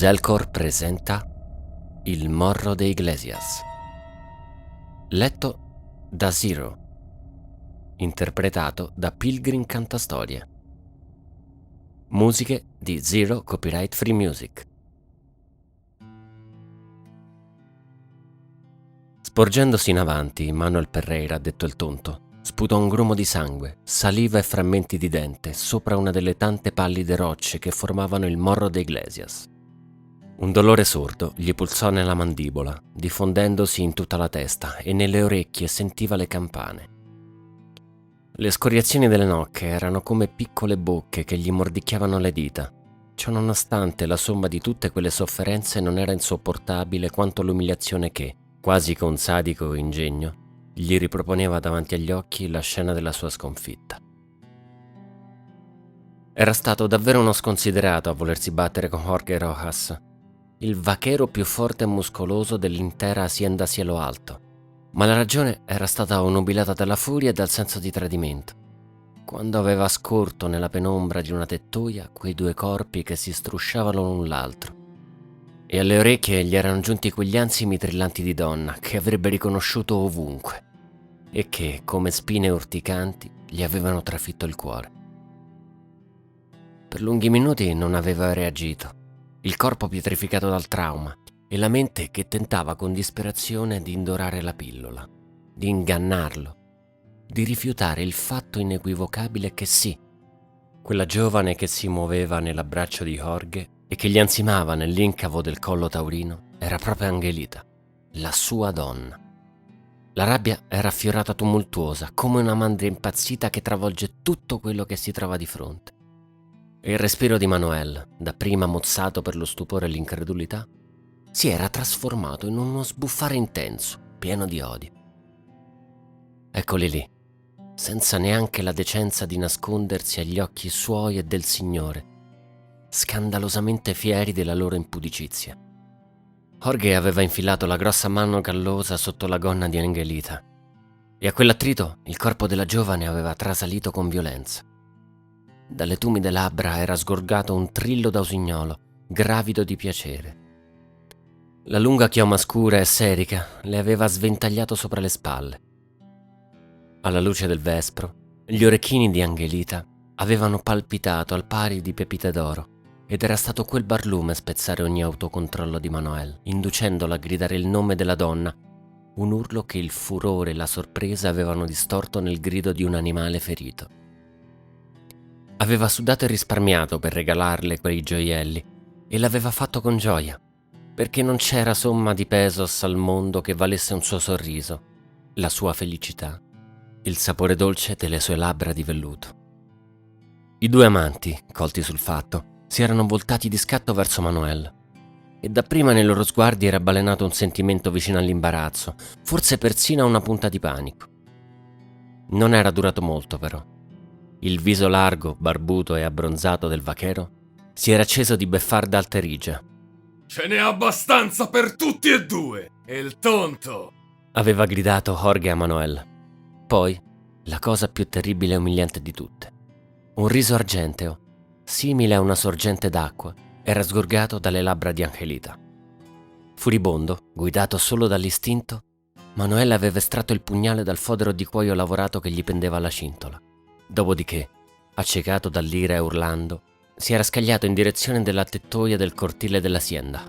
Zelcor presenta Il Morro de Iglesias, letto da Zero, interpretato da Pilgrim Cantastorie. Musiche di Zero Copyright Free Music. Sporgendosi in avanti, Manuel Perreira, detto il tonto, sputò un grumo di sangue, saliva e frammenti di dente sopra una delle tante pallide rocce che formavano il Morro de Iglesias. Un dolore sordo gli pulsò nella mandibola, diffondendosi in tutta la testa, e nelle orecchie sentiva le campane. Le scoriazioni delle nocche erano come piccole bocche che gli mordicchiavano le dita. Ciononostante, la somma di tutte quelle sofferenze non era insopportabile quanto l'umiliazione che, quasi con sadico ingegno, gli riproponeva davanti agli occhi la scena della sua sconfitta. Era stato davvero uno sconsiderato a volersi battere con Jorge Rojas, il vaquero più forte e muscoloso dell'intera Hacienda Cielo Alto, ma la ragione era stata onubilata dalla furia e dal senso di tradimento, quando aveva scorto nella penombra di una tettoia quei due corpi che si strusciavano l'un l'altro, e alle orecchie gli erano giunti quegli ansimi trillanti di donna che avrebbe riconosciuto ovunque e che, come spine urticanti, gli avevano trafitto il cuore. Per lunghi minuti non aveva reagito, il corpo pietrificato dal trauma e la mente che tentava con disperazione di indorare la pillola, di ingannarlo, di rifiutare il fatto inequivocabile che sì, quella giovane che si muoveva nell'abbraccio di Jorge e che gli ansimava nell'incavo del collo taurino era proprio Angelita, la sua donna. La rabbia era affiorata tumultuosa, come una mandria impazzita che travolge tutto quello che si trova di fronte. E il respiro di Manuel, dapprima mozzato per lo stupore e l'incredulità, si era trasformato in uno sbuffare intenso, pieno di odio. Eccoli lì, senza neanche la decenza di nascondersi agli occhi suoi e del Signore, scandalosamente fieri della loro impudicizia. Jorge aveva infilato la grossa mano gallosa sotto la gonna di Angelita, e a quell'attrito il corpo della giovane aveva trasalito con violenza. Dalle tumide labbra era sgorgato un trillo da usignolo, gravido di piacere. La lunga chioma scura e serica le aveva sventagliato sopra le spalle. Alla luce del vespro, gli orecchini di Angelita avevano palpitato al pari di pepite d'oro, ed era stato quel barlume a spezzare ogni autocontrollo di Manuel, inducendola a gridare il nome della donna, un urlo che il furore e la sorpresa avevano distorto nel grido di un animale ferito. Aveva sudato e risparmiato per regalarle quei gioielli, e l'aveva fatto con gioia, perché non c'era somma di pesos al mondo che valesse un suo sorriso, la sua felicità, il sapore dolce delle sue labbra di velluto. I due amanti, colti sul fatto, si erano voltati di scatto verso Manuel, e dapprima nei loro sguardi era balenato un sentimento vicino all'imbarazzo, forse persino una punta di panico. Non era durato molto, però. Il viso largo, barbuto e abbronzato del vaquero si era acceso di beffarda alterigia. Ce n'è abbastanza per tutti e due! E il tonto! Aveva gridato Jorge a Manuel. Poi, la cosa più terribile e umiliante di tutte. Un riso argenteo, simile a una sorgente d'acqua, era sgorgato dalle labbra di Angelita. Furibondo, guidato solo dall'istinto, Manuel aveva estratto il pugnale dal fodero di cuoio lavorato che gli pendeva alla cintola. Dopodiché, accecato dall'ira e urlando, si era scagliato in direzione della tettoia del cortile dell'Hacienda.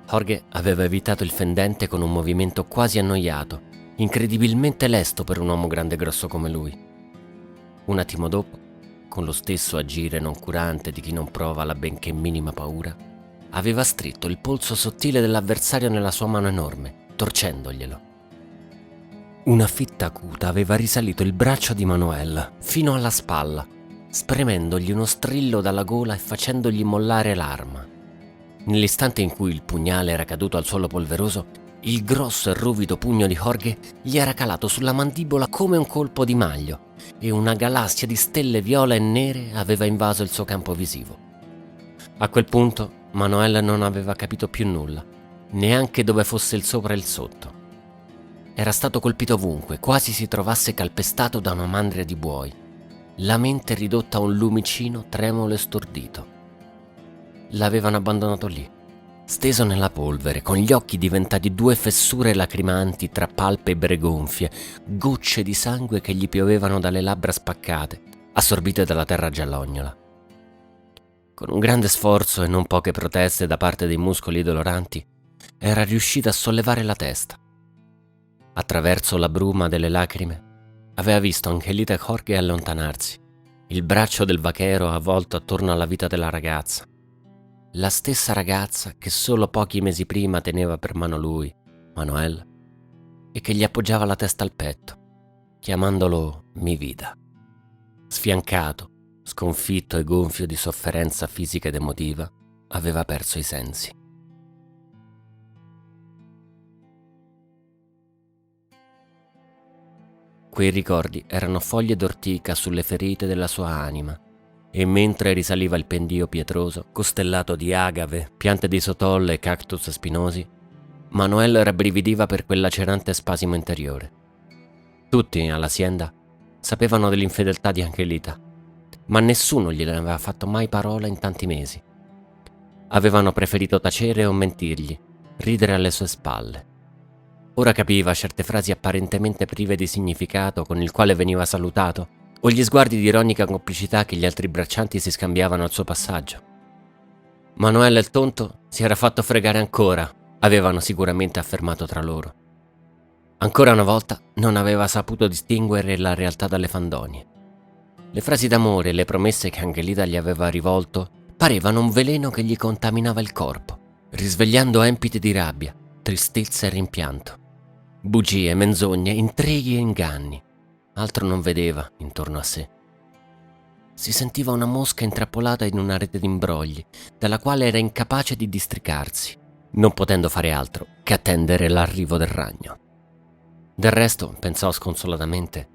Jorge aveva evitato il fendente con un movimento quasi annoiato, incredibilmente lesto per un uomo grande e grosso come lui. Un attimo dopo, con lo stesso agire noncurante di chi non prova la benché minima paura, aveva stretto il polso sottile dell'avversario nella sua mano enorme, torcendoglielo. Una fitta acuta aveva risalito il braccio di Manuel fino alla spalla, spremendogli uno strillo dalla gola e facendogli mollare l'arma. Nell'istante in cui il pugnale era caduto al suolo polveroso, il grosso e ruvido pugno di Jorge gli era calato sulla mandibola come un colpo di maglio, e una galassia di stelle viola e nere aveva invaso il suo campo visivo. A quel punto Manuel non aveva capito più nulla, neanche dove fosse il sopra e il sotto. Era stato colpito ovunque, quasi si trovasse calpestato da una mandria di buoi, la mente ridotta a un lumicino tremolo e stordito. L'avevano abbandonato lì, steso nella polvere, con gli occhi diventati 2 fessure lacrimanti tra palpebre gonfie, gocce di sangue che gli piovevano dalle labbra spaccate, assorbite dalla terra giallognola. Con un grande sforzo e non poche proteste da parte dei muscoli doloranti, era riuscita a sollevare la testa. Attraverso la bruma delle lacrime, aveva visto Angelita Jorge allontanarsi, il braccio del vaquero avvolto attorno alla vita della ragazza. La stessa ragazza che solo pochi mesi prima teneva per mano lui, Manuel, e che gli appoggiava la testa al petto, chiamandolo mi vida. Sfiancato, sconfitto e gonfio di sofferenza fisica ed emotiva, aveva perso i sensi. Quei ricordi erano foglie d'ortica sulle ferite della sua anima, e mentre risaliva il pendio pietroso, costellato di agave, piante di sotolle e cactus spinosi, Manuel rabbrividiva per quel lacerante spasimo interiore. Tutti all'azienda sapevano dell'infedeltà di Angelita, ma nessuno gliene aveva fatto mai parola in tanti mesi. Avevano preferito tacere o mentirgli, ridere alle sue spalle. Ora capiva certe frasi apparentemente prive di significato con il quale veniva salutato, o gli sguardi di ironica complicità che gli altri braccianti si scambiavano al suo passaggio. Manuel il tonto si era fatto fregare ancora, avevano sicuramente affermato tra loro. Ancora una volta non aveva saputo distinguere la realtà dalle fandonie. Le frasi d'amore e le promesse che Angelita gli aveva rivolto parevano un veleno che gli contaminava il corpo, risvegliando empiti di rabbia, tristezza e rimpianto. Bugie, menzogne, intrighi e inganni. Altro non vedeva intorno a sé. Si sentiva una mosca intrappolata in una rete d'imbrogli, dalla quale era incapace di districarsi, non potendo fare altro che attendere l'arrivo del ragno. Del resto, pensò sconsolatamente,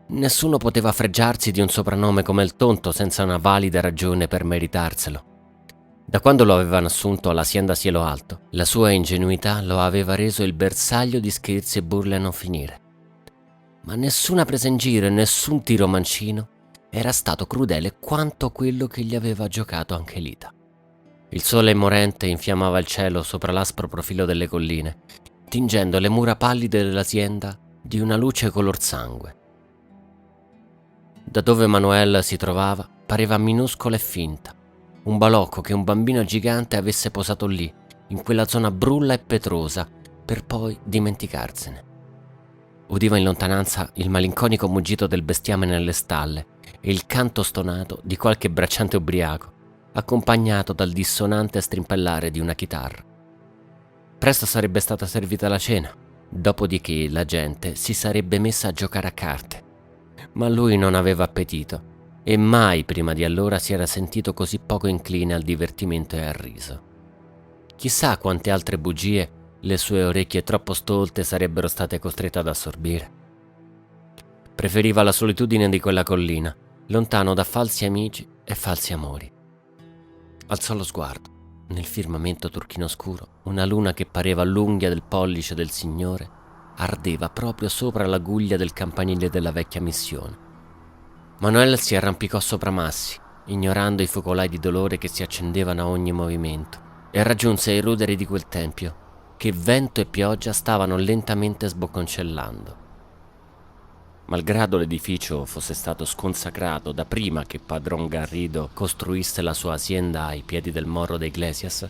nessuno poteva fregiarsi di un soprannome come il tonto senza una valida ragione per meritarselo. Da quando lo avevano assunto all'azienda Cielo Alto, la sua ingenuità lo aveva reso il bersaglio di scherzi e burle a non finire. Ma nessuna presa in giro e nessun tiro mancino era stato crudele quanto quello che gli aveva giocato Angelita. Il sole morente infiammava il cielo sopra l'aspro profilo delle colline, tingendo le mura pallide dell'azienda di una luce color sangue. Da dove Manuel si trovava pareva minuscola e finta, un balocco che un bambino gigante avesse posato lì, in quella zona brulla e petrosa, per poi dimenticarsene. Udiva in lontananza il malinconico muggito del bestiame nelle stalle e il canto stonato di qualche bracciante ubriaco, accompagnato dal dissonante strimpellare di una chitarra. Presto sarebbe stata servita la cena, dopodiché la gente si sarebbe messa a giocare a carte. Ma lui non aveva appetito e mai prima di allora si era sentito così poco incline al divertimento e al riso. Chissà quante altre bugie le sue orecchie troppo stolte sarebbero state costrette ad assorbire. Preferiva la solitudine di quella collina, lontano da falsi amici e falsi amori. Alzò lo sguardo. Nel firmamento turchino scuro, una luna che pareva l'unghia del pollice del Signore ardeva proprio sopra la guglia del campanile della vecchia missione. Manuel si arrampicò sopra Massi, ignorando i focolai di dolore che si accendevano a ogni movimento, e raggiunse i ruderi di quel tempio che vento e pioggia stavano lentamente sbocconcellando. Malgrado l'edificio fosse stato sconsacrato da prima che padron Garrido costruisse la sua azienda ai piedi del Morro de Iglesias,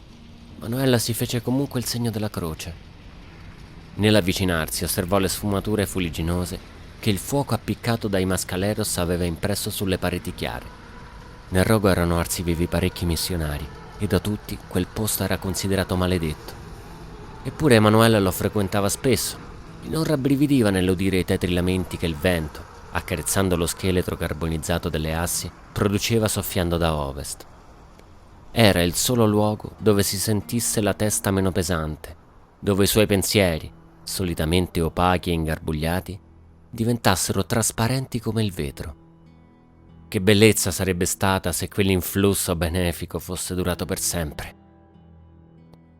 Manuel si fece comunque il segno della croce. Nell'avvicinarsi osservò le sfumature fuliginose che il fuoco appiccato dai mascaleros aveva impresso sulle pareti chiare. Nel rogo erano arsi vivi parecchi missionari e da tutti quel posto era considerato maledetto. Eppure Emanuele lo frequentava spesso e non rabbrividiva nell'udire i tetri lamenti che il vento, accarezzando lo scheletro carbonizzato delle assi, produceva soffiando da ovest. Era il solo luogo dove si sentisse la testa meno pesante, dove i suoi pensieri, solitamente opachi e ingarbugliati, diventassero trasparenti come il vetro. Che bellezza sarebbe stata se quell'influsso benefico fosse durato per sempre.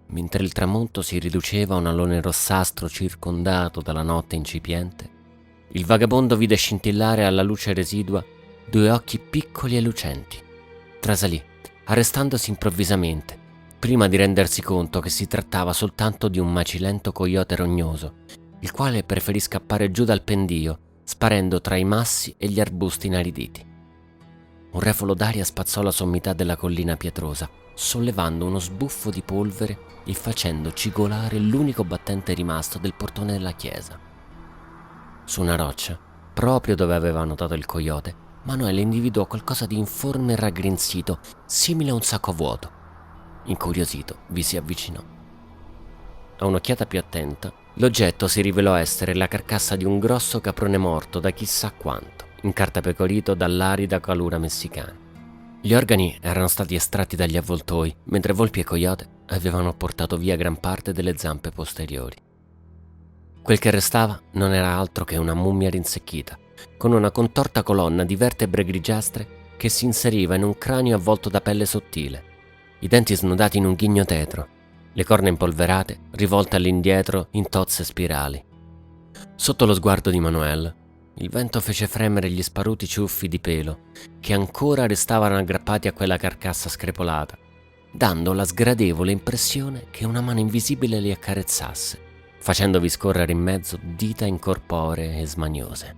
Mentre il tramonto si riduceva a un alone rossastro circondato dalla notte incipiente, il vagabondo vide scintillare alla luce residua 2 occhi piccoli e lucenti. Trasalì, arrestandosi improvvisamente, prima di rendersi conto che si trattava soltanto di un macilento coyote rognoso, il quale preferì scappare giù dal pendio, sparendo tra i massi e gli arbusti inariditi. Un refolo d'aria spazzò la sommità della collina pietrosa, sollevando uno sbuffo di polvere e facendo cigolare l'unico battente rimasto del portone della chiesa. Su una roccia, proprio dove aveva notato il coyote, Manuel individuò qualcosa di informe e raggrinzito, simile a un sacco vuoto. Incuriosito, vi si avvicinò. A un'occhiata più attenta, l'oggetto si rivelò essere la carcassa di un grosso caprone morto da chissà quanto, incartapecorito dall'arida calura messicana. Gli organi erano stati estratti dagli avvoltoi, mentre volpi e coyote avevano portato via gran parte delle zampe posteriori. Quel che restava non era altro che una mummia rinsecchita, con una contorta colonna di vertebre grigiastre che si inseriva in un cranio avvolto da pelle sottile, i denti snodati in un ghigno tetro, le corna impolverate rivolte all'indietro in tozze spirali. Sotto lo sguardo di Manuel, il vento fece fremere gli sparuti ciuffi di pelo che ancora restavano aggrappati a quella carcassa screpolata, dando la sgradevole impressione che una mano invisibile li accarezzasse, facendovi scorrere in mezzo dita incorporee e smaniose.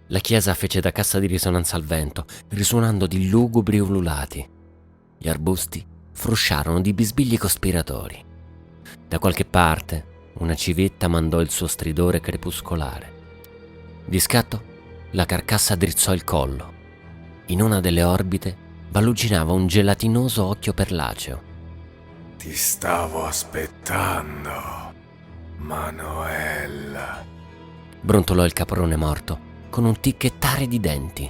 La chiesa fece da cassa di risonanza al vento, risuonando di lugubri ululati. Gli arbusti frusciarono di bisbigli cospiratori. Da qualche parte una civetta mandò il suo stridore crepuscolare. Di scatto la carcassa drizzò il collo. In una delle orbite baluginava un gelatinoso occhio perlaceo. Ti stavo aspettando, Manuel. Brontolò il caprone morto con un ticchettare di denti.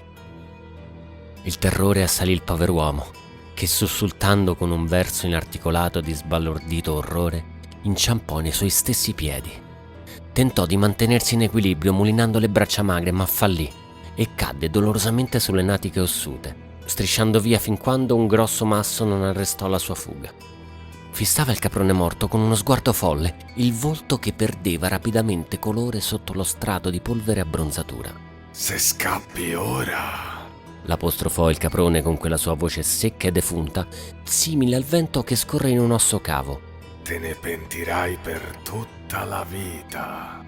Il terrore assalì il pover'uomo, che sussultando con un verso inarticolato di sbalordito orrore, inciampò nei suoi stessi piedi. Tentò di mantenersi in equilibrio mulinando le braccia magre, ma fallì e cadde dolorosamente sulle natiche ossute, strisciando via fin quando un grosso masso non arrestò la sua fuga. Fissava il caprone morto con uno sguardo folle, il volto che perdeva rapidamente colore sotto lo strato di polvere e abbronzatura. Se scappi ora... L'apostrofò il caprone con quella sua voce secca e defunta, simile al vento che scorre in un osso cavo. Te ne pentirai per tutta la vita.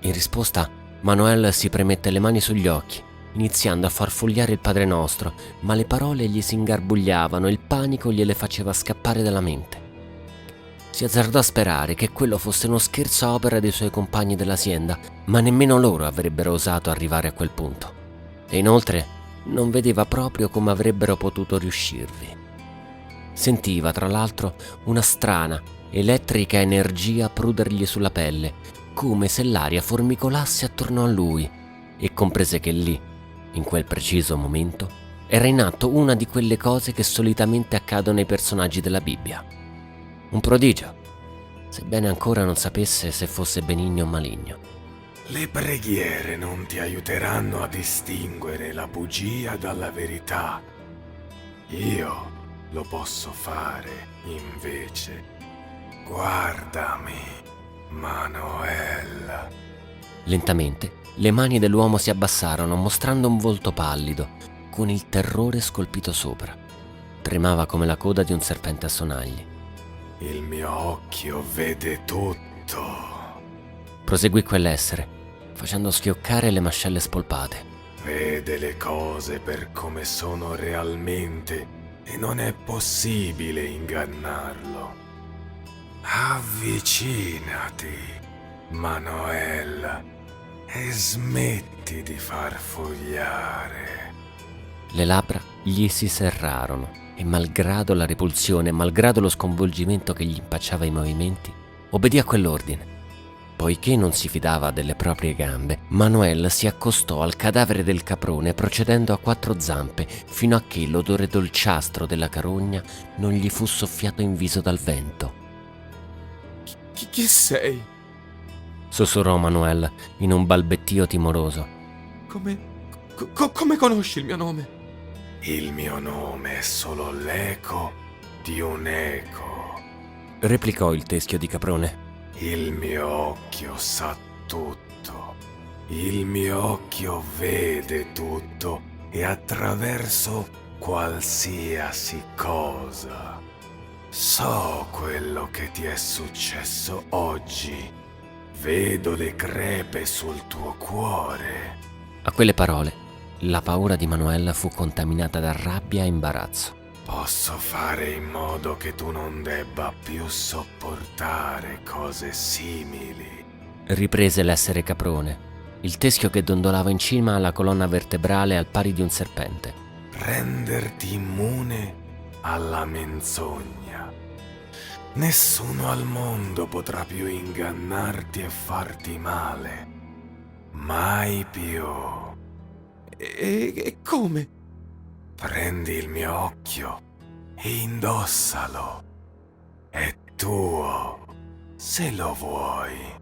In risposta, Manuel si premette le mani sugli occhi, iniziando a farfugliare il Padre Nostro, ma le parole gli si ingarbugliavano e il panico gliele faceva scappare dalla mente. Si azzardò a sperare che quello fosse uno scherzo a opera dei suoi compagni dell'azienda, ma nemmeno loro avrebbero osato arrivare a quel punto. E inoltre non vedeva proprio come avrebbero potuto riuscirvi. Sentiva, tra l'altro, una strana, elettrica energia prudergli sulla pelle, come se l'aria formicolasse attorno a lui, e comprese che lì, in quel preciso momento, era in atto una di quelle cose che solitamente accadono ai personaggi della Bibbia. Un prodigio, sebbene ancora non sapesse se fosse benigno o maligno. Le preghiere non ti aiuteranno a distinguere la bugia dalla verità. Io lo posso fare, invece. Guardami, Manuel. Lentamente, le mani dell'uomo si abbassarono, mostrando un volto pallido, con il terrore scolpito sopra. Tremava come la coda di un serpente a sonagli. Il mio occhio vede tutto. Proseguì quell'essere, facendo schioccare le mascelle spolpate. Vede le cose per come sono realmente e non è possibile ingannarlo. Avvicinati, Manuel, e smetti di farfugliare. Le labbra gli si serrarono e malgrado la repulsione, malgrado lo sconvolgimento che gli impacciava i movimenti, obbedì a quell'ordine. Poiché non si fidava delle proprie gambe, Manuel si accostò al cadavere del caprone procedendo a quattro zampe fino a che l'odore dolciastro della carogna non gli fu soffiato in viso dal vento. Chi sei? Sussurrò Manuel in un balbettio timoroso. Come conosci il mio nome? Il mio nome è solo l'eco di un eco. Replicò il teschio di caprone. Il mio occhio sa tutto. Il mio occhio vede tutto e attraverso qualsiasi cosa. So quello che ti è successo oggi. Vedo le crepe sul tuo cuore. A quelle parole, la paura di Manuel fu contaminata da rabbia e imbarazzo. Posso fare in modo che tu non debba più sopportare cose simili. Riprese l'essere caprone, il teschio che dondolava in cima alla colonna vertebrale al pari di un serpente. Renderti immune alla menzogna. Nessuno al mondo potrà più ingannarti e farti male. Mai più. E come? Prendi il mio occhio e indossalo. È tuo, se lo vuoi.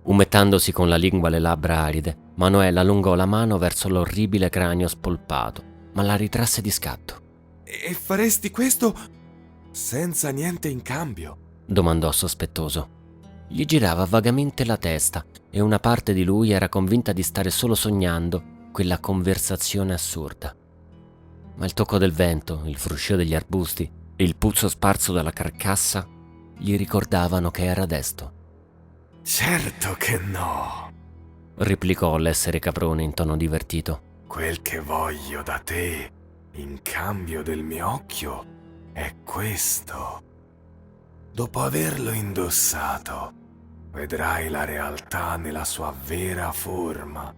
Umettandosi con la lingua le labbra aride, Manuel allungò la mano verso l'orribile cranio spolpato, ma la ritrasse di scatto. E faresti questo senza niente in cambio? Domandò sospettoso. Gli girava vagamente la testa e una parte di lui era convinta di stare solo sognando quella conversazione assurda. Ma il tocco del vento, il fruscio degli arbusti e il puzzo sparso dalla carcassa gli ricordavano che era desto. Certo che no. Replicò l'essere caprone in tono divertito. Quel che voglio da te, in cambio del mio occhio, è questo. Dopo averlo indossato, vedrai la realtà nella sua vera forma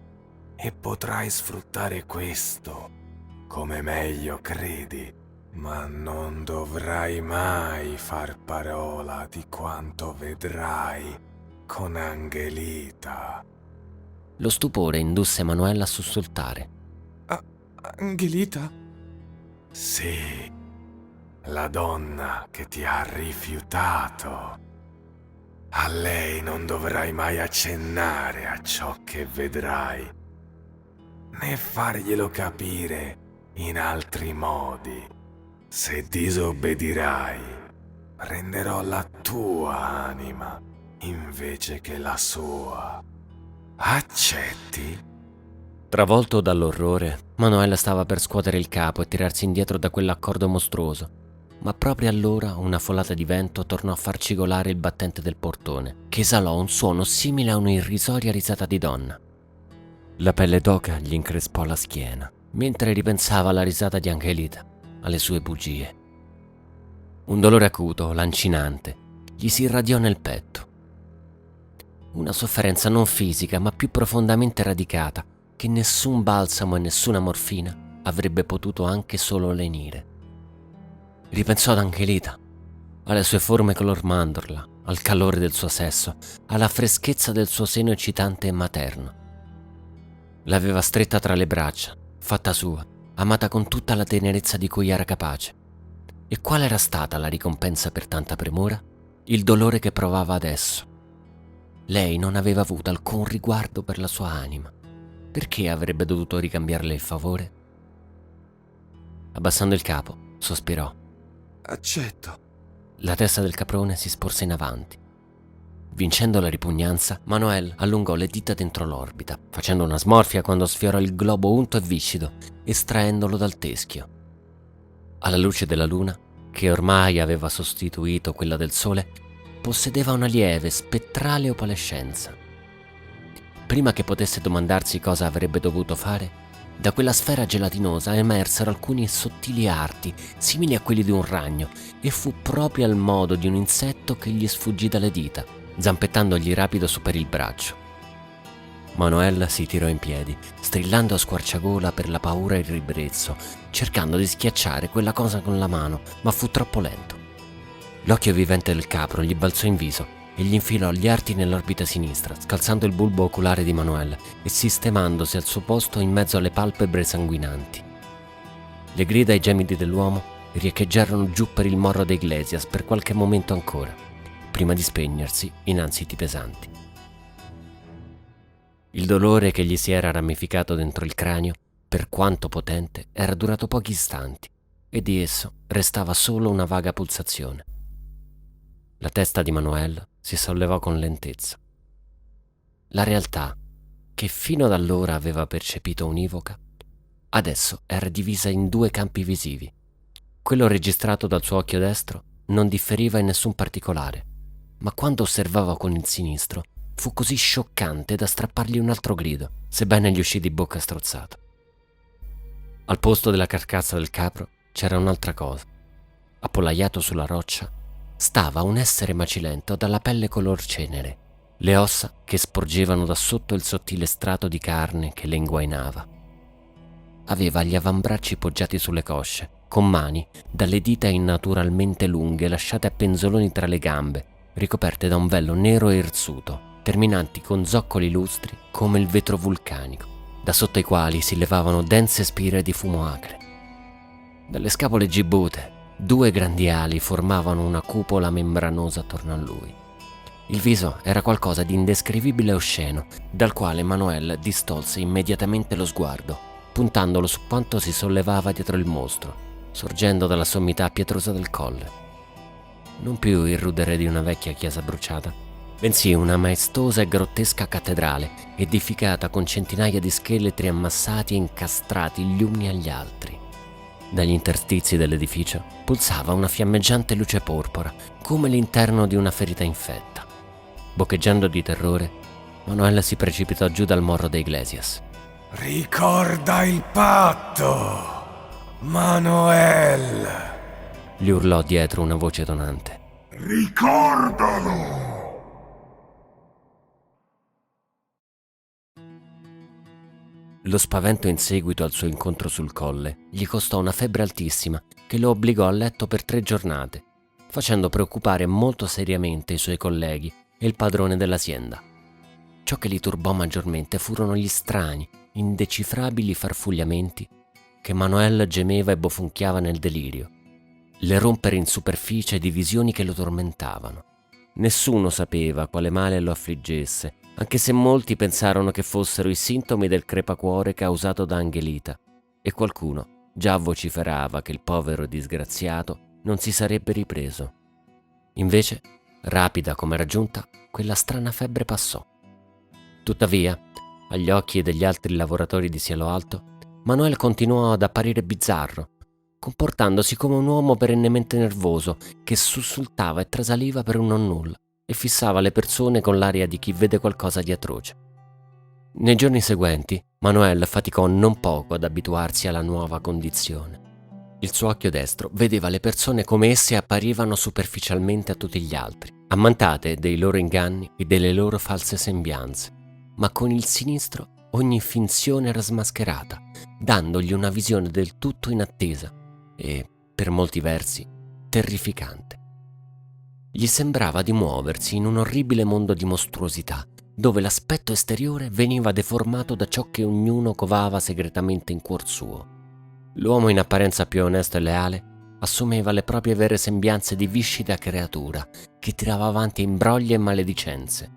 e potrai sfruttare questo come meglio credi, ma non dovrai mai far parola di quanto vedrai con Angelita. Lo stupore indusse Manuel a sussultare. Angelita? Sì, la donna che ti ha rifiutato. A lei non dovrai mai accennare a ciò che vedrai, né farglielo capire in altri modi. Se disobbedirai, prenderò la tua anima invece che la sua. Accetti? Travolto dall'orrore, Manuel stava per scuotere il capo e tirarsi indietro da quell'accordo mostruoso, ma proprio allora una folata di vento tornò a far cigolare il battente del portone, che esalò un suono simile a un'irrisoria risata di donna. La pelle d'oca gli increspò la schiena, mentre ripensava alla risata di Angelita, alle sue bugie. Un dolore acuto, lancinante, gli si irradiò nel petto. Una sofferenza non fisica, ma più profondamente radicata, che nessun balsamo e nessuna morfina avrebbe potuto anche solo lenire. Ripensò ad Angelita, alle sue forme color mandorla, al calore del suo sesso, alla freschezza del suo seno eccitante e materno. L'aveva stretta tra le braccia, fatta sua, amata con tutta la tenerezza di cui era capace. E qual era stata la ricompensa per tanta premura? Il dolore che provava adesso. Lei non aveva avuto alcun riguardo per la sua anima. Perché avrebbe dovuto ricambiarle il favore? Abbassando il capo, sospirò. Accetto. La testa del caprone si sporse in avanti. Vincendo la ripugnanza, Manuel allungò le dita dentro l'orbita, facendo una smorfia quando sfiorò il globo unto e viscido, estraendolo dal teschio. Alla luce della luna, che ormai aveva sostituito quella del sole, possedeva una lieve, spettrale opalescenza. Prima che potesse domandarsi cosa avrebbe dovuto fare, da quella sfera gelatinosa emersero alcuni sottili arti, simili a quelli di un ragno, e fu proprio al modo di un insetto che gli sfuggì dalle dita, zampettandogli rapido su per il braccio. Manuel si tirò in piedi, strillando a squarciagola per la paura e il ribrezzo, cercando di schiacciare quella cosa con la mano, ma fu troppo lento. L'occhio vivente del capro gli balzò in viso e gli infilò gli arti nell'orbita sinistra, scalzando il bulbo oculare di Manuel e sistemandosi al suo posto in mezzo alle palpebre sanguinanti. Le grida e i gemiti dell'uomo riecheggiarono giù per il morro dei Iglesias per qualche momento ancora, prima di spegnersi in ansiti pesanti. Il dolore che gli si era ramificato dentro il cranio, per quanto potente, era durato pochi istanti e di esso restava solo una vaga pulsazione. La testa di Manuel si sollevò con lentezza. La realtà, che fino ad allora aveva percepito univoca, adesso era divisa in due campi visivi, quello registrato dal suo occhio destro non differiva in nessun particolare, ma quando osservava con il sinistro fu così scioccante da strappargli un altro grido, sebbene gli uscì di bocca strozzato. Al posto della carcassa del capro c'era un'altra cosa. Appollaiato sulla roccia stava un essere macilento dalla pelle color cenere, le ossa che sporgevano da sotto il sottile strato di carne che le inguainava. Aveva gli avambracci poggiati sulle cosce, con mani dalle dita innaturalmente lunghe lasciate a penzoloni tra le gambe, ricoperte da un velo nero e irsuto, terminanti con zoccoli lustri come il vetro vulcanico, da sotto i quali si levavano dense spire di fumo acre. Dalle scapole gibbute, 2 grandi ali formavano una cupola membranosa attorno a lui. Il viso era qualcosa di indescrivibile e osceno, dal quale Manuel distolse immediatamente lo sguardo, puntandolo su quanto si sollevava dietro il mostro, sorgendo dalla sommità pietrosa del colle. Non più il rudere di una vecchia chiesa bruciata, bensì una maestosa e grottesca cattedrale edificata con centinaia di scheletri ammassati e incastrati gli uni agli altri. Dagli interstizi dell'edificio pulsava una fiammeggiante luce porpora, come l'interno di una ferita infetta. Boccheggiando di terrore, Manuel si precipitò giù dal morro dei Iglesias. Ricorda il patto, Manuel! Gli urlò dietro una voce tonante. Ricordalo! Lo spavento in seguito al suo incontro sul colle gli costò una febbre altissima che lo obbligò a letto per 3 giornate, facendo preoccupare molto seriamente i suoi colleghi e il padrone dell'azienda. Ciò che li turbò maggiormente furono gli strani, indecifrabili farfugliamenti che Manuel gemeva e bofonchiava nel delirio, le rompere in superficie di visioni che lo tormentavano. Nessuno sapeva quale male lo affliggesse, anche se molti pensarono che fossero i sintomi del crepacuore causato da Angelita, e qualcuno già vociferava che il povero disgraziato non si sarebbe ripreso. Invece, rapida come era giunta, quella strana febbre passò. Tuttavia, agli occhi degli altri lavoratori di Cielo Alto, Manuel continuò ad apparire bizzarro, comportandosi come un uomo perennemente nervoso che sussultava e trasaliva per un nonnulla e fissava le persone con l'aria di chi vede qualcosa di atroce. Nei giorni seguenti, Manuel faticò non poco ad abituarsi alla nuova condizione. Il suo occhio destro vedeva le persone come esse apparivano superficialmente a tutti gli altri, ammantate dei loro inganni e delle loro false sembianze, ma con il sinistro ogni finzione era smascherata, dandogli una visione del tutto inattesa e, per molti versi, terrificante. Gli sembrava di muoversi in un orribile mondo di mostruosità, dove l'aspetto esteriore veniva deformato da ciò che ognuno covava segretamente in cuor suo. L'uomo in apparenza più onesto e leale assumeva le proprie vere sembianze di viscida creatura che tirava avanti imbrogli e maledicenze.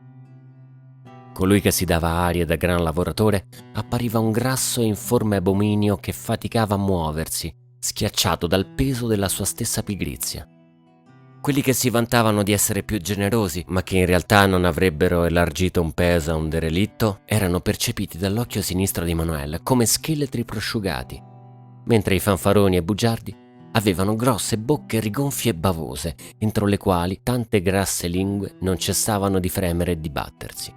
Colui che si dava arie da gran lavoratore appariva un grasso e informe abominio che faticava a muoversi, schiacciato dal peso della sua stessa pigrizia. Quelli che si vantavano di essere più generosi, ma che in realtà non avrebbero elargito un peso a un derelitto, erano percepiti dall'occhio sinistro di Manuel come scheletri prosciugati, mentre i fanfaroni e bugiardi avevano grosse bocche rigonfie e bavose, entro le quali tante grasse lingue non cessavano di fremere e di battersi.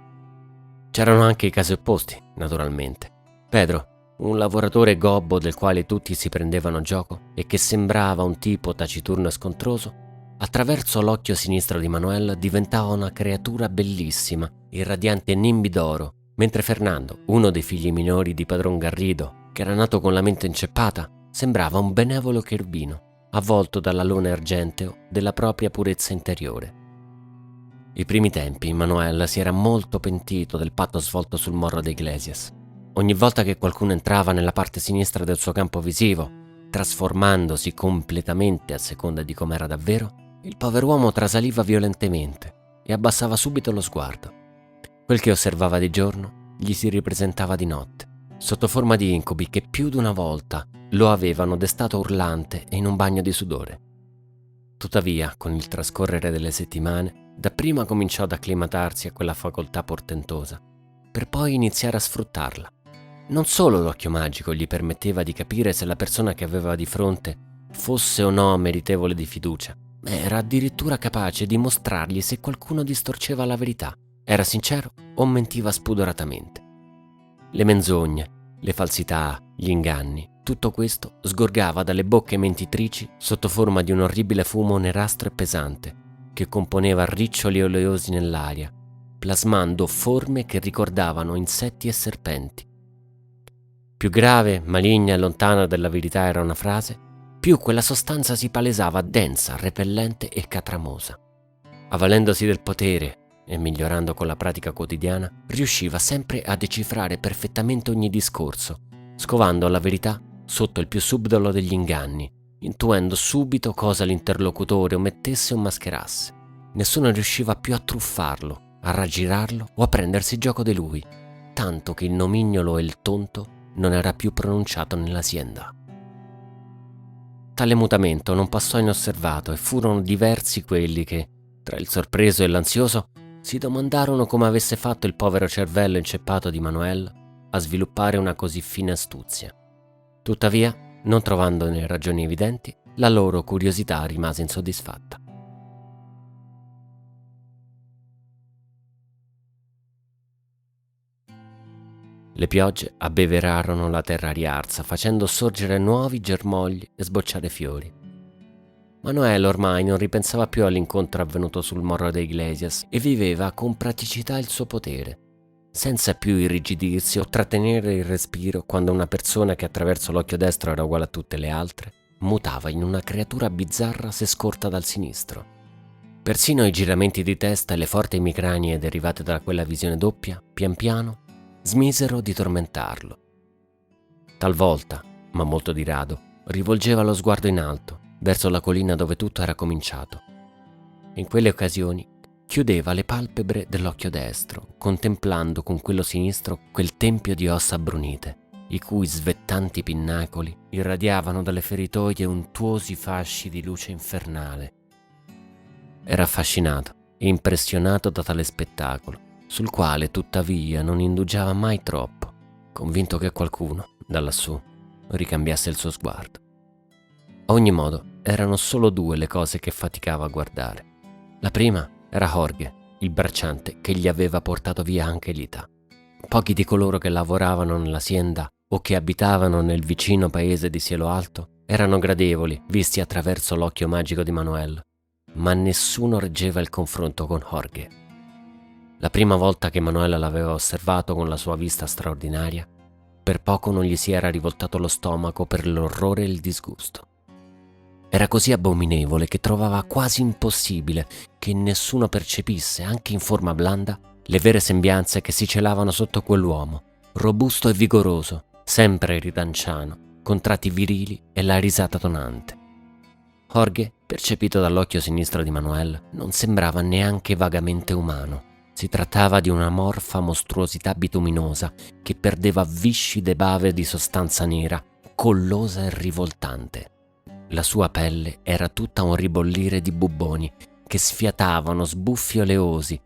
C'erano anche i casi opposti, naturalmente. Pedro, un lavoratore gobbo del quale tutti si prendevano gioco e che sembrava un tipo taciturno e scontroso, attraverso l'occhio sinistro di Manuel diventava una creatura bellissima, irradiante nimbi d'oro, mentre Fernando, uno dei figli minori di padron Garrido, che era nato con la mente inceppata, sembrava un benevolo cherubino, avvolto dall'alone argenteo della propria purezza interiore. I primi tempi Manuel si era molto pentito del patto svolto sul morro dei Iglesias. Ogni volta che qualcuno entrava nella parte sinistra del suo campo visivo, trasformandosi completamente a seconda di com'era davvero, il pover'uomo trasaliva violentemente e abbassava subito lo sguardo. Quel che osservava di giorno gli si ripresentava di notte, sotto forma di incubi che più di una volta lo avevano destato urlante e in un bagno di sudore. Tuttavia, con il trascorrere delle settimane, dapprima cominciò ad acclimatarsi a quella facoltà portentosa, per poi iniziare a sfruttarla. Non solo l'occhio magico gli permetteva di capire se la persona che aveva di fronte fosse o no meritevole di fiducia, Era addirittura capace di mostrargli se qualcuno distorceva la verità, era sincero o mentiva spudoratamente. Le menzogne, le falsità, gli inganni, tutto questo sgorgava dalle bocche mentitrici sotto forma di un orribile fumo nerastro e pesante che componeva riccioli oleosi nell'aria, plasmando forme che ricordavano insetti e serpenti. Più grave, maligna e lontana dalla verità era una frase, più quella sostanza si palesava densa, repellente e catramosa. Avvalendosi del potere e migliorando con la pratica quotidiana, riusciva sempre a decifrare perfettamente ogni discorso, scovando la verità sotto il più subdolo degli inganni, intuendo subito cosa l'interlocutore omettesse o mascherasse. Nessuno riusciva più a truffarlo, a raggirarlo o a prendersi gioco di lui, tanto che il nomignolo e il tonto non era più pronunciato nell'azienda. Tale mutamento non passò inosservato e furono diversi quelli che, tra il sorpreso e l'ansioso, si domandarono come avesse fatto il povero cervello inceppato di Manuel a sviluppare una così fine astuzia. Tuttavia, non trovandone ragioni evidenti, la loro curiosità rimase insoddisfatta. Le piogge abbeverarono la terra riarsa, facendo sorgere nuovi germogli e sbocciare fiori. Manuel ormai non ripensava più all'incontro avvenuto sul Morro dei Iglesias e viveva con praticità il suo potere, senza più irrigidirsi o trattenere il respiro quando una persona che attraverso l'occhio destro era uguale a tutte le altre, mutava in una creatura bizzarra se scorta dal sinistro. Persino i giramenti di testa e le forti emicranie derivate da quella visione doppia, pian piano, smisero di tormentarlo. Talvolta, ma molto di rado, rivolgeva lo sguardo in alto, verso la collina dove tutto era cominciato. In quelle occasioni chiudeva le palpebre dell'occhio destro, contemplando con quello sinistro quel tempio di ossa brunite, i cui svettanti pinnacoli irradiavano dalle feritoie untuosi fasci di luce infernale. Era affascinato e impressionato da tale spettacolo, sul quale tuttavia non indugiava mai troppo, convinto che qualcuno, da lassù, ricambiasse il suo sguardo. A ogni modo, erano solo due le cose che faticava a guardare. La prima era Jorge, il bracciante che gli aveva portato via anche Lita. Pochi di coloro che lavoravano nell'azienda o che abitavano nel vicino paese di Cielo Alto erano gradevoli, visti attraverso l'occhio magico di Manuel, ma nessuno reggeva il confronto con Jorge. La prima volta che Manuel l'aveva osservato con la sua vista straordinaria, per poco non gli si era rivoltato lo stomaco per l'orrore e il disgusto. Era così abominevole che trovava quasi impossibile che nessuno percepisse, anche in forma blanda, le vere sembianze che si celavano sotto quell'uomo, robusto e vigoroso, sempre ritanciano, con tratti virili e la risata tonante. Jorge, percepito dall'occhio sinistro di Manuel, non sembrava neanche vagamente umano. Si trattava di una morfa mostruosità bituminosa che perdeva viscide bave di sostanza nera, collosa e rivoltante. La sua pelle era tutta un ribollire di bubboni che sfiatavano sbuffi oleosi,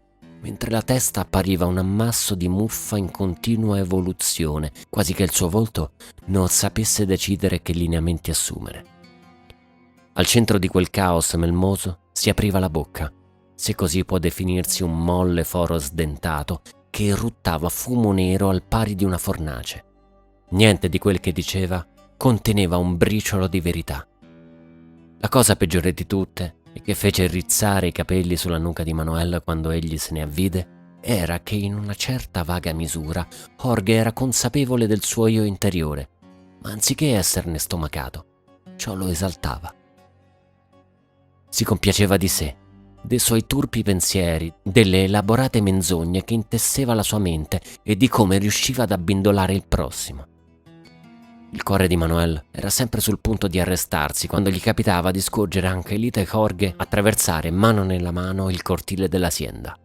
mentre la testa appariva un ammasso di muffa in continua evoluzione, quasi che il suo volto non sapesse decidere che lineamenti assumere. Al centro di quel caos melmoso si apriva la bocca, se così può definirsi un molle foro sdentato che eruttava fumo nero al pari di una fornace. Niente di quel che diceva conteneva un briciolo di verità. La cosa peggiore di tutte, e che fece rizzare i capelli sulla nuca di Manuel quando egli se ne avvide, era che in una certa vaga misura Jorge era consapevole del suo io interiore, ma anziché esserne stomacato, ciò lo esaltava. Si compiaceva di sé, dei suoi turpi pensieri, delle elaborate menzogne che intesseva la sua mente e di come riusciva ad abbindolare il prossimo. Il cuore di Manuel era sempre sul punto di arrestarsi quando gli capitava di scorgere anche Lita e Jorge attraversare mano nella mano il cortile dell'azienda.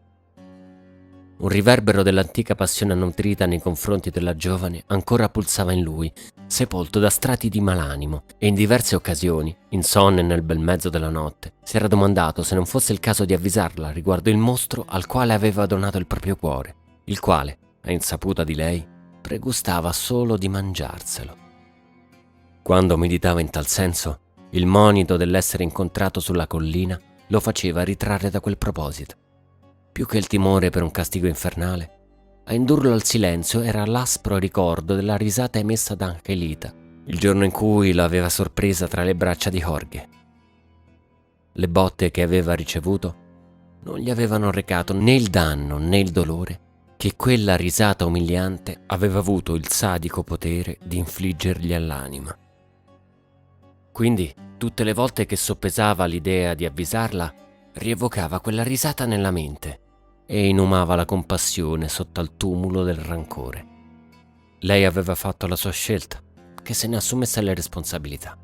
Un riverbero dell'antica passione nutrita nei confronti della giovane ancora pulsava in lui, sepolto da strati di malanimo, e in diverse occasioni, insonne nel bel mezzo della notte, si era domandato se non fosse il caso di avvisarla riguardo il mostro al quale aveva donato il proprio cuore, il quale, a insaputa di lei, pregustava solo di mangiarselo. Quando meditava in tal senso, Il monito dell'essere incontrato sulla collina lo faceva ritrarre da quel proposito. Più che il timore per un castigo infernale, a indurlo al silenzio era l'aspro ricordo della risata emessa da Angelita il giorno in cui lo aveva sorpresa tra le braccia di Jorge. Le botte che aveva ricevuto non gli avevano recato né il danno né il dolore che quella risata umiliante aveva avuto il sadico potere di infliggergli all'anima. Quindi, tutte le volte che soppesava l'idea di avvisarla, rievocava quella risata nella mente e inumava la compassione sotto al tumulo del rancore. Lei aveva fatto la sua scelta, che se ne assumesse le responsabilità.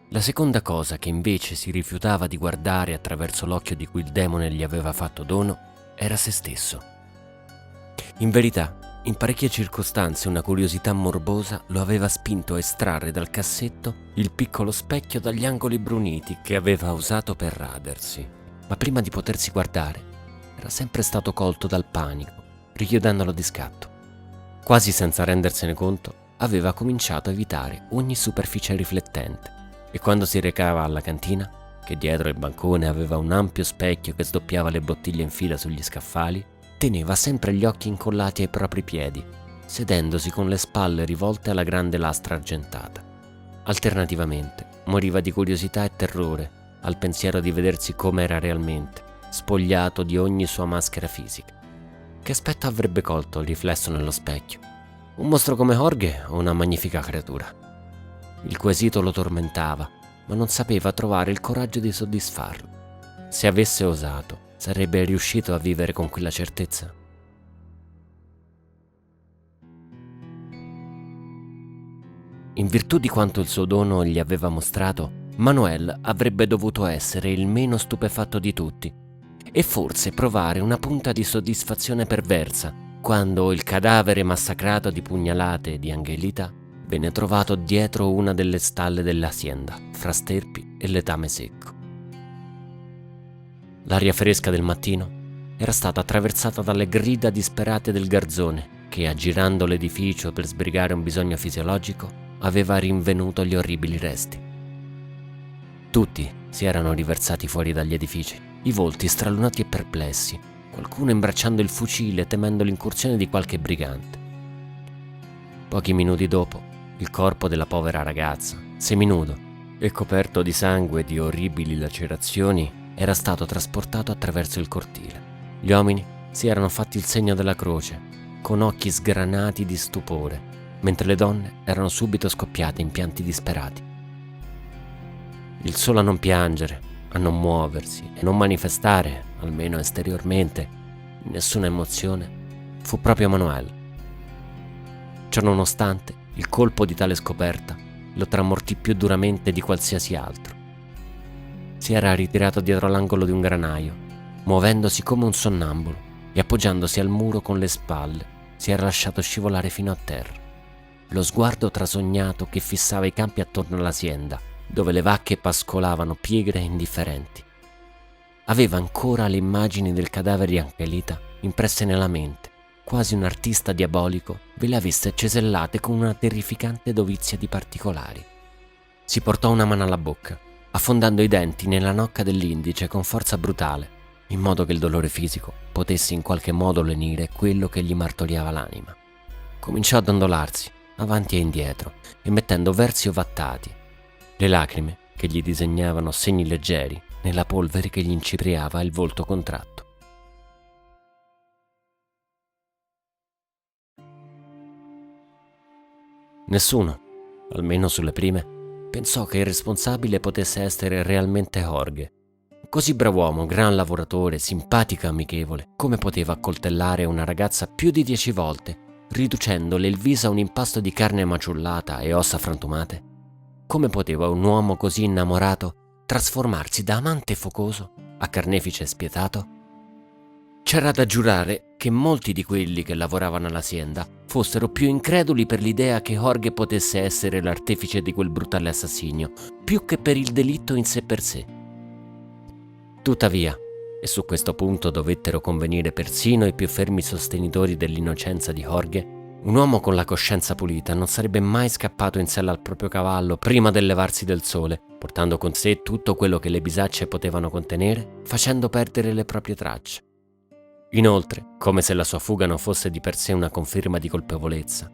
La seconda cosa che invece si rifiutava di guardare attraverso l'occhio di cui il demone gli aveva fatto dono era se stesso. In verità, in parecchie circostanze una curiosità morbosa lo aveva spinto a estrarre dal cassetto il piccolo specchio dagli angoli bruniti che aveva usato per radersi. Ma prima di potersi guardare, era sempre stato colto dal panico, richiudendolo di scatto. Quasi senza rendersene conto, aveva cominciato a evitare ogni superficie riflettente e quando si recava alla cantina, che dietro il bancone aveva un ampio specchio che sdoppiava le bottiglie in fila sugli scaffali, teneva sempre gli occhi incollati ai propri piedi, sedendosi con le spalle rivolte alla grande lastra argentata. Alternativamente, moriva di curiosità e terrore al pensiero di vedersi come era realmente, spogliato di ogni sua maschera fisica. Che aspetto avrebbe colto il riflesso nello specchio? Un mostro come Jorge o una magnifica creatura? Il quesito lo tormentava, ma non sapeva trovare il coraggio di soddisfarlo. Se avesse osato, sarebbe riuscito a vivere con quella certezza? In virtù di quanto il suo dono gli aveva mostrato, Manuel avrebbe dovuto essere il meno stupefatto di tutti e forse provare una punta di soddisfazione perversa quando il cadavere massacrato di pugnalate di Angelita venne trovato dietro una delle stalle dell'azienda, fra sterpi e letame secco. L'aria fresca del mattino era stata attraversata dalle grida disperate del garzone che, aggirando l'edificio per sbrigare un bisogno fisiologico, aveva rinvenuto gli orribili resti. Tutti si erano riversati fuori dagli edifici, i volti stralunati e perplessi, qualcuno imbracciando il fucile temendo l'incursione di qualche brigante. Pochi minuti dopo, il corpo della povera ragazza, seminudo e coperto di sangue e di orribili lacerazioni, era stato trasportato attraverso il cortile. Gli uomini si erano fatti il segno della croce, con occhi sgranati di stupore, mentre le donne erano subito scoppiate in pianti disperati. Il solo a non piangere, a non muoversi e non manifestare, almeno esteriormente, nessuna emozione, fu proprio Manuel. Ciononostante, il colpo di tale scoperta lo tramortì più duramente di qualsiasi altro. Si era ritirato dietro l'angolo di un granaio, muovendosi come un sonnambulo e appoggiandosi al muro con le spalle, si era lasciato scivolare fino a terra. Lo sguardo trasognato che fissava i campi attorno all'azienda, dove le vacche pascolavano piegre e indifferenti. Aveva ancora le immagini del cadavere di Angelita impresse nella mente, quasi un artista diabolico ve le avesse cesellate con una terrificante dovizia di particolari. Si portò una mano alla bocca, affondando i denti nella nocca dell'indice con forza brutale, in modo che il dolore fisico potesse in qualche modo lenire quello che gli martoriava l'anima. Cominciò a dondolarsi, avanti e indietro, emettendo versi ovattati, le lacrime che gli disegnavano segni leggeri nella polvere che gli incipriava il volto contratto. Nessuno, almeno sulle prime, pensò che il responsabile potesse essere realmente Jorge. Così brav'uomo, gran lavoratore, simpatico e amichevole, come poteva accoltellare una ragazza più di 10 volte, riducendole il viso a un impasto di carne maciullata e ossa frantumate? Come poteva un uomo così innamorato trasformarsi da amante focoso a carnefice spietato? C'era da giurare che molti di quelli che lavoravano all'azienda fossero più increduli per l'idea che Jorge potesse essere l'artefice di quel brutale assassinio, più che per il delitto in sé per sé. Tuttavia, e su questo punto dovettero convenire persino i più fermi sostenitori dell'innocenza di Jorge, Un uomo con la coscienza pulita non sarebbe mai scappato in sella al proprio cavallo prima del levarsi del sole, portando con sé tutto quello che le bisacce potevano contenere, facendo perdere le proprie tracce. Inoltre, come se la sua fuga non fosse di per sé una conferma di colpevolezza,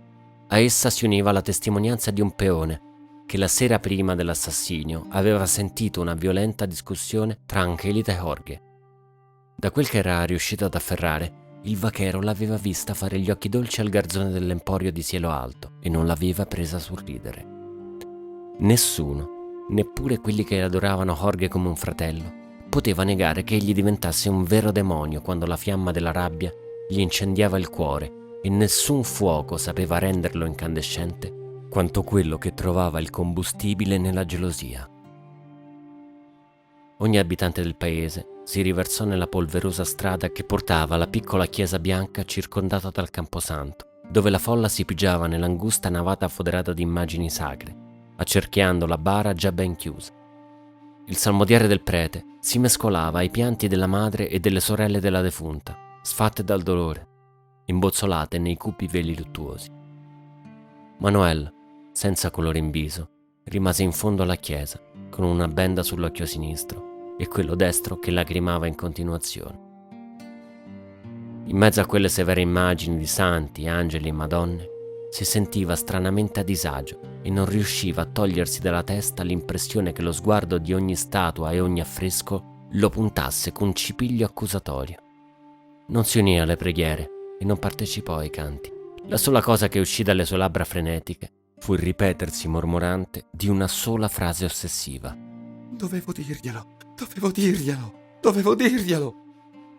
a essa si univa la testimonianza di un peone che la sera prima dell'assassinio aveva sentito una violenta discussione tra Angelita e Jorge. Da quel che era riuscito ad afferrare, il vaquero l'aveva vista fare gli occhi dolci al garzone dell'emporio di Cielo Alto e non l'aveva presa sul ridere. Nessuno, neppure quelli che adoravano Jorge come un fratello, poteva negare che egli diventasse un vero demonio quando la fiamma della rabbia gli incendiava il cuore e nessun fuoco sapeva renderlo incandescente quanto quello che trovava il combustibile nella gelosia. Ogni abitante del paese si riversò nella polverosa strada che portava alla piccola chiesa bianca circondata dal camposanto, dove la folla si pigiava nell'angusta navata foderata di immagini sacre, accerchiando la bara già ben chiusa. Il salmodiere del prete si mescolava ai pianti della madre e delle sorelle della defunta, sfatte dal dolore, imbozzolate nei cupi veli luttuosi. Manuel, senza colore in viso, rimase in fondo alla chiesa, con una benda sull'occhio sinistro e quello destro che lacrimava in continuazione. In mezzo a quelle severe immagini di santi, angeli e madonne, si sentiva stranamente a disagio e non riusciva a togliersi dalla testa l'impressione che lo sguardo di ogni statua e ogni affresco lo puntasse con cipiglio accusatorio. Non si unì alle preghiere e non partecipò ai canti. La sola cosa che uscì dalle sue labbra frenetiche fu il ripetersi mormorante di una sola frase ossessiva. Dovevo dirglielo, dovevo dirglielo, dovevo dirglielo.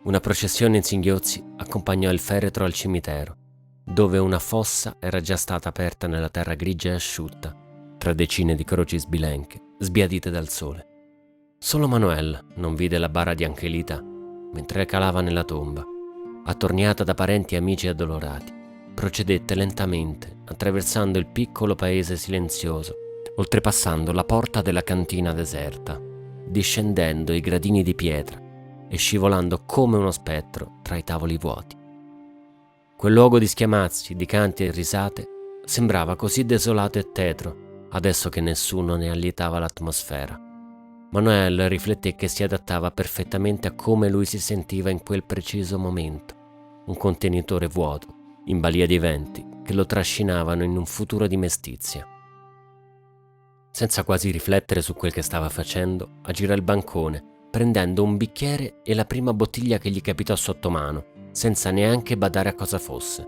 Una processione in singhiozzi accompagnò il feretro al cimitero, dove una fossa era già stata aperta nella terra grigia e asciutta, tra decine di croci sbilenche, sbiadite dal sole. Solo Manuel non vide la bara di Angelita mentre calava nella tomba, attorniata da parenti e amici addolorati. Procedette lentamente, attraversando il piccolo paese silenzioso, oltrepassando la porta della cantina deserta, discendendo i gradini di pietra e scivolando come uno spettro tra i tavoli vuoti. Quel luogo di schiamazzi, di canti e risate sembrava così desolato e tetro, adesso che nessuno ne allietava l'atmosfera. Manuel rifletté che si adattava perfettamente a come lui si sentiva in quel preciso momento, un contenitore vuoto, in balia di venti che lo trascinavano in un futuro di mestizia. Senza quasi riflettere su quel che stava facendo, aggirò il bancone, prendendo un bicchiere e la prima bottiglia che gli capitò sotto mano, senza neanche badare a cosa fosse.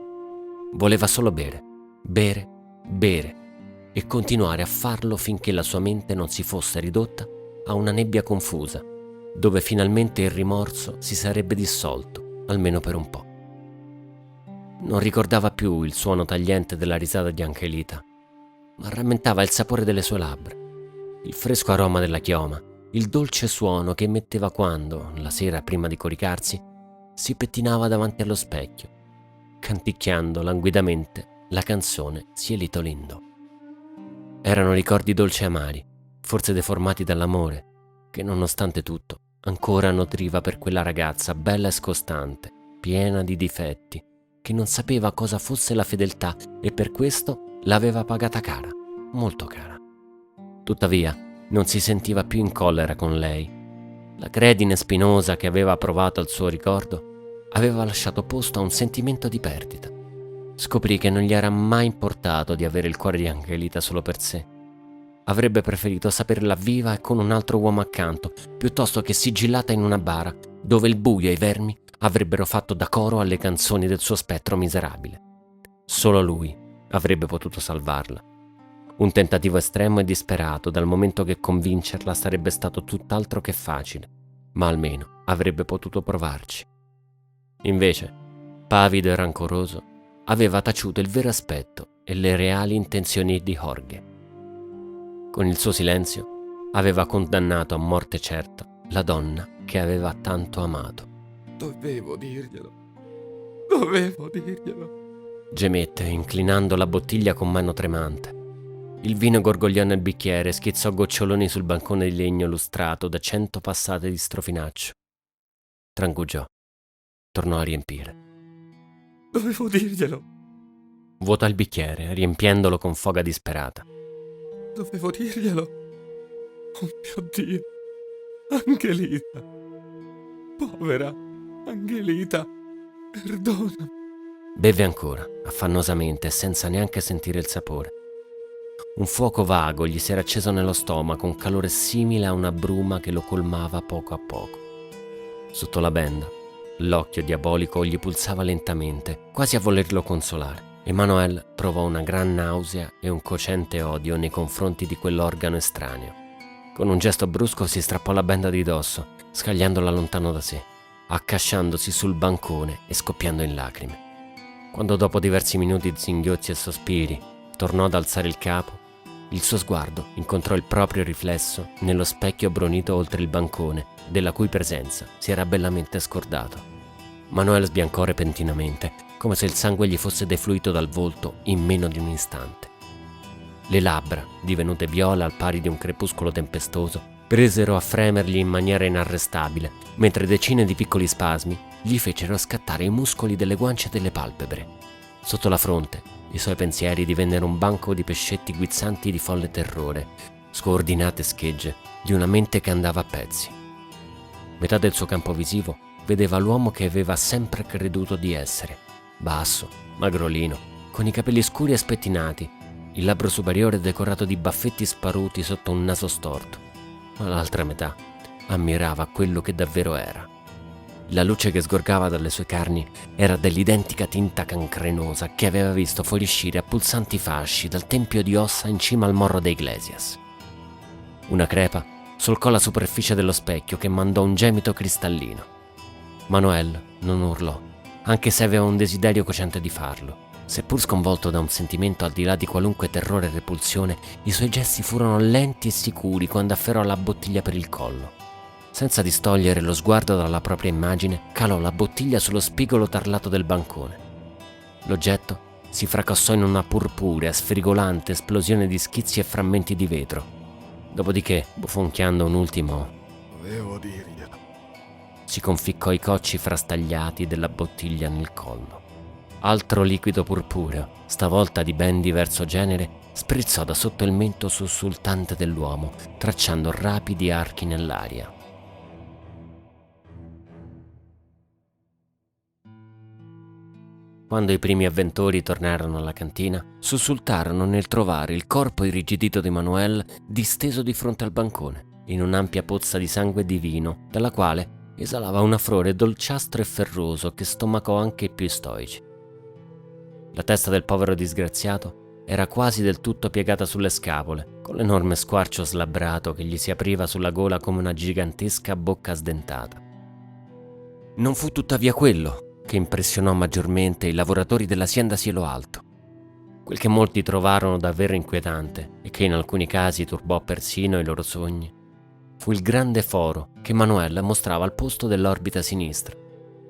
Voleva solo bere, bere, bere e continuare a farlo finché la sua mente non si fosse ridotta a una nebbia confusa, dove finalmente il rimorso si sarebbe dissolto, almeno per un po'. Non ricordava più il suono tagliente della risata di Angelita, ma rammentava il sapore delle sue labbra, il fresco aroma della chioma, il dolce suono che emetteva quando, la sera prima di coricarsi, si pettinava davanti allo specchio, canticchiando languidamente la canzone Cielito lindo. Erano ricordi dolci e amari, forse deformati dall'amore, che nonostante tutto ancora nutriva per quella ragazza bella e scostante, piena di difetti, che non sapeva cosa fosse la fedeltà e per questo l'aveva pagata cara, molto cara. Tuttavia, non si sentiva più in collera con lei. La credine spinosa che aveva provato al suo ricordo aveva lasciato posto a un sentimento di perdita. Scoprì che non gli era mai importato di avere il cuore di Angelita solo per sé. Avrebbe preferito saperla viva e con un altro uomo accanto, piuttosto che sigillata in una bara dove il buio e i vermi avrebbero fatto da coro alle canzoni del suo spettro miserabile. Solo lui avrebbe potuto salvarla. Un tentativo estremo e disperato, dal momento che convincerla sarebbe stato tutt'altro che facile, ma almeno avrebbe potuto provarci. Invece, pavido e rancoroso, aveva taciuto il vero aspetto e le reali intenzioni di Jorge. Con il suo silenzio aveva condannato a morte certa la donna che aveva tanto amato. Dovevo dirglielo, Gemette, inclinando la bottiglia con mano tremante. Il vino gorgogliò nel bicchiere e schizzò goccioloni sul bancone di legno lustrato da 100 passate di strofinaccio. Trangugiò. Tornò a riempire. dovevo dirglielo. Vuota il bicchiere, riempiendolo con foga disperata. Dovevo dirglielo. Oh mio Dio. Angelita. Povera Angelita. Perdonami. Beve ancora, affannosamente e senza neanche sentire il sapore. Un fuoco vago gli si era acceso nello stomaco, un calore simile a una bruma che lo colmava poco a poco. Sotto la benda, l'occhio diabolico gli pulsava lentamente, quasi a volerlo consolare. Emmanuel provò una gran nausea e un cocente odio nei confronti di quell'organo estraneo. Con un gesto brusco si strappò la benda di dosso, scagliandola lontano da sé, accasciandosi sul bancone e scoppiando in lacrime. Quando dopo diversi minuti di singhiozzi e sospiri tornò ad alzare il capo, il suo sguardo incontrò il proprio riflesso nello specchio bronito oltre il bancone, della cui presenza si era bellamente scordato. Manuel sbiancò repentinamente, come se il sangue gli fosse defluito dal volto in meno di un istante. Le labbra, divenute viola al pari di un crepuscolo tempestoso, presero a fremergli in maniera inarrestabile, mentre decine di piccoli spasmi gli fecero scattare i muscoli delle guance e delle palpebre. Sotto la fronte, i suoi pensieri divennero un banco di pescetti guizzanti di folle terrore, scoordinate schegge di una mente che andava a pezzi. Metà del suo campo visivo vedeva l'uomo che aveva sempre creduto di essere, basso, magrolino, con i capelli scuri e spettinati, il labbro superiore decorato di baffetti sparuti sotto un naso storto, ma l'altra metà ammirava quello che davvero era. La luce che sgorgava dalle sue carni era dell'identica tinta cancrenosa che aveva visto fuoriuscire a pulsanti fasci dal tempio di ossa in cima al morro dei Iglesias. Una crepa solcò la superficie dello specchio che mandò un gemito cristallino. Manuel non urlò, anche se aveva un desiderio cocente di farlo. Seppur sconvolto da un sentimento al di là di qualunque terrore e repulsione, i suoi gesti furono lenti e sicuri quando afferrò la bottiglia per il collo. Senza distogliere lo sguardo dalla propria immagine, calò la bottiglia sullo spigolo tarlato del bancone. L'oggetto si fracassò in una purpurea, sfrigolante esplosione di schizzi e frammenti di vetro. Dopodiché, bofonchiando un ultimo Devo dirglielo. si conficcò i cocci frastagliati della bottiglia nel collo. Altro liquido purpureo, stavolta di ben diverso genere, sprizzò da sotto il mento sussultante dell'uomo, tracciando rapidi archi nell'aria. Quando i primi avventori tornarono alla cantina, sussultarono nel trovare il corpo irrigidito di Manuel disteso di fronte al bancone, in un'ampia pozza di sangue divino, dalla quale esalava un affrore dolciastro e ferroso che stomacò anche i più stoici. La testa del povero disgraziato era quasi del tutto piegata sulle scapole, con l'enorme squarcio slabbrato che gli si apriva sulla gola come una gigantesca bocca sdentata. Non fu tuttavia quello che impressionò maggiormente i lavoratori dell'azienda Cielo Alto. Quel che molti trovarono davvero inquietante e che in alcuni casi turbò persino i loro sogni fu il grande foro che Manuel mostrava al posto dell'orbita sinistra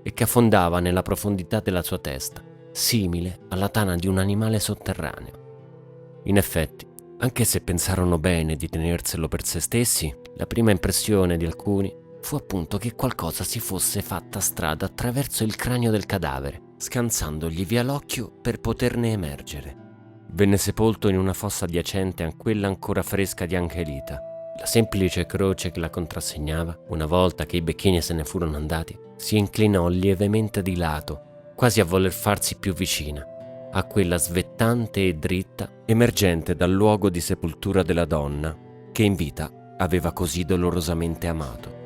e che affondava nella profondità della sua testa, simile alla tana di un animale sotterraneo. In effetti, anche se pensarono bene di tenerselo per se stessi, la prima impressione di alcuni fu appunto che qualcosa si fosse fatta strada attraverso il cranio del cadavere, scansandogli via l'occhio per poterne emergere. Venne sepolto in una fossa adiacente a quella ancora fresca di Angelita. La semplice croce che la contrassegnava, una volta che i becchini se ne furono andati, si inclinò lievemente di lato, quasi a voler farsi più vicina a quella svettante e dritta emergente dal luogo di sepoltura della donna che in vita aveva così dolorosamente amato.